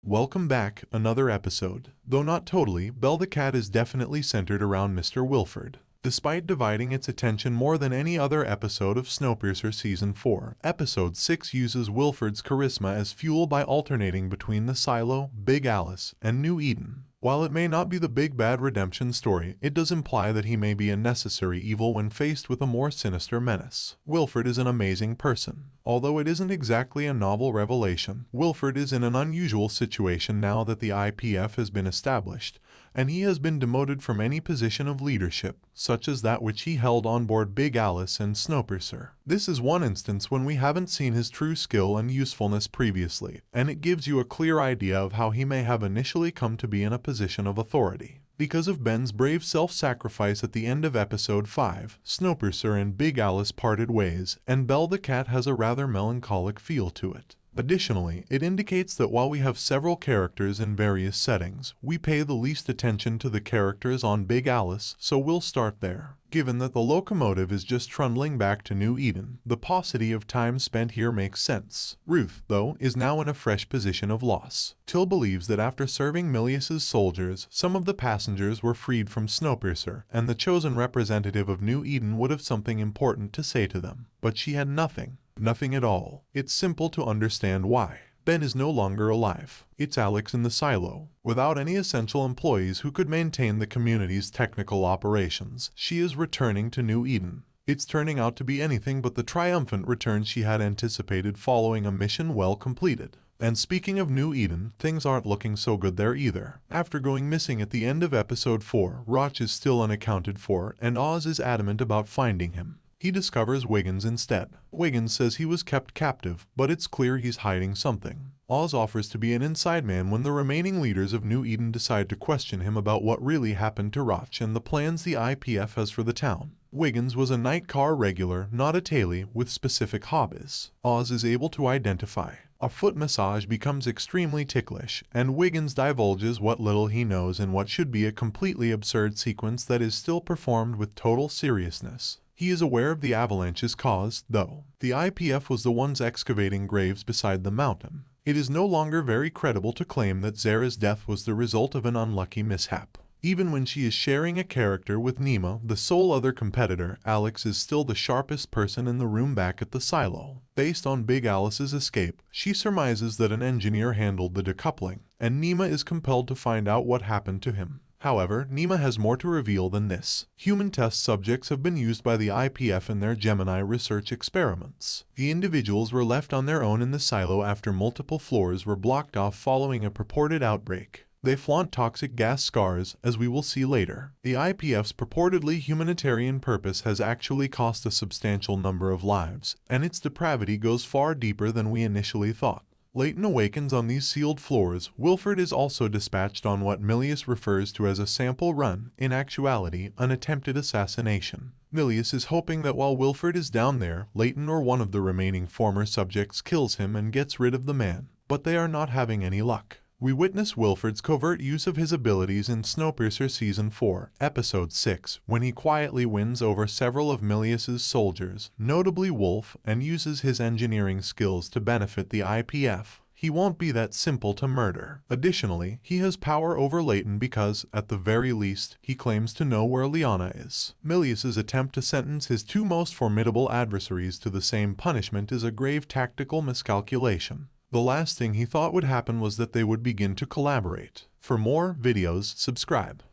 Welcome back, another episode. Though not totally, Belle the Cat is definitely centered around Mr. Wilford. Despite dividing its attention more than any other episode of Snowpiercer Season 4, Episode 6 uses Wilford's charisma as fuel by alternating between the Silo, Big Alice, and New Eden. While it may not be the big bad redemption story, it does imply that he may be a necessary evil when faced with a more sinister menace. Wilford is an amazing person. Although it isn't exactly a novel revelation, Wilford is in an unusual situation now that the IPF has been established, and he has been demoted from any position of leadership, such as that which he held on board Big Alice and Snowpiercer. This is one instance when we haven't seen his true skill and usefulness previously, and it gives you a clear idea of how he may have initially come to be in a position of authority. Because of Ben's brave self-sacrifice at the end of Episode 5, Snowpiercer and Big Alice parted ways, and Belle the Cat has a rather melancholic feel to it. Additionally, it indicates that while we have several characters in various settings, we pay the least attention to the characters on Big Alice, so we'll start there. Given that the locomotive is just trundling back to New Eden, the paucity of time spent here makes sense. Ruth, though, is now in a fresh position of loss. Till believes that after serving Milius's soldiers, some of the passengers were freed from Snowpiercer, and the chosen representative of New Eden would have something important to say to them. But she had nothing. Nothing at all. It's simple to understand why. Ben is no longer alive. It's Alex in the silo. Without any essential employees who could maintain the community's technical operations, she is returning to New Eden. It's turning out to be anything but the triumphant return she had anticipated following a mission well completed. And speaking of New Eden, things aren't looking so good there either. After going missing at the end of Episode 4, Roch is still unaccounted for, and Oz is adamant about finding him. He discovers Wiggins instead. Wiggins says he was kept captive, but it's clear he's hiding something. Oz offers to be an inside man when the remaining leaders of New Eden decide to question him about what really happened to Roch and the plans the IPF has for the town. Wiggins was a night car regular, not a tailie, with specific hobbies. Oz is able to identify. A foot massage becomes extremely ticklish, and Wiggins divulges what little he knows in what should be a completely absurd sequence that is still performed with total seriousness. He is aware of the avalanche's cause, though. The IPF was the ones excavating graves beside the mountain. It is no longer very credible to claim that Zara's death was the result of an unlucky mishap. Even when she is sharing a character with Nima, the sole other competitor, Alex is still the sharpest person in the room back at the silo. Based on Big Alice's escape, she surmises that an engineer handled the decoupling, and Nima is compelled to find out what happened to him. However, Nima has more to reveal than this. Human test subjects have been used by the IPF in their Gemini research experiments. The individuals were left on their own in the silo after multiple floors were blocked off following a purported outbreak. They flaunt toxic gas scars, as we will see later. The IPF's purportedly humanitarian purpose has actually cost a substantial number of lives, and its depravity goes far deeper than we initially thought. Leighton awakens on these sealed floors. Wilford is also dispatched on what Milius refers to as a sample run, in actuality, an attempted assassination. Milius is hoping that while Wilford is down there, Leighton or one of the remaining former subjects kills him and gets rid of the man. But they are not having any luck. We witness Wilford's covert use of his abilities in Snowpiercer Season 4, Episode 6, when he quietly wins over several of Milius's soldiers, notably Wolf, and uses his engineering skills to benefit the IPF. He won't be that simple to murder. Additionally, he has power over Leighton because, at the very least, he claims to know where Liana is. Milius's attempt to sentence his two most formidable adversaries to the same punishment is a grave tactical miscalculation. The last thing he thought would happen was that they would begin to collaborate. For more videos, subscribe.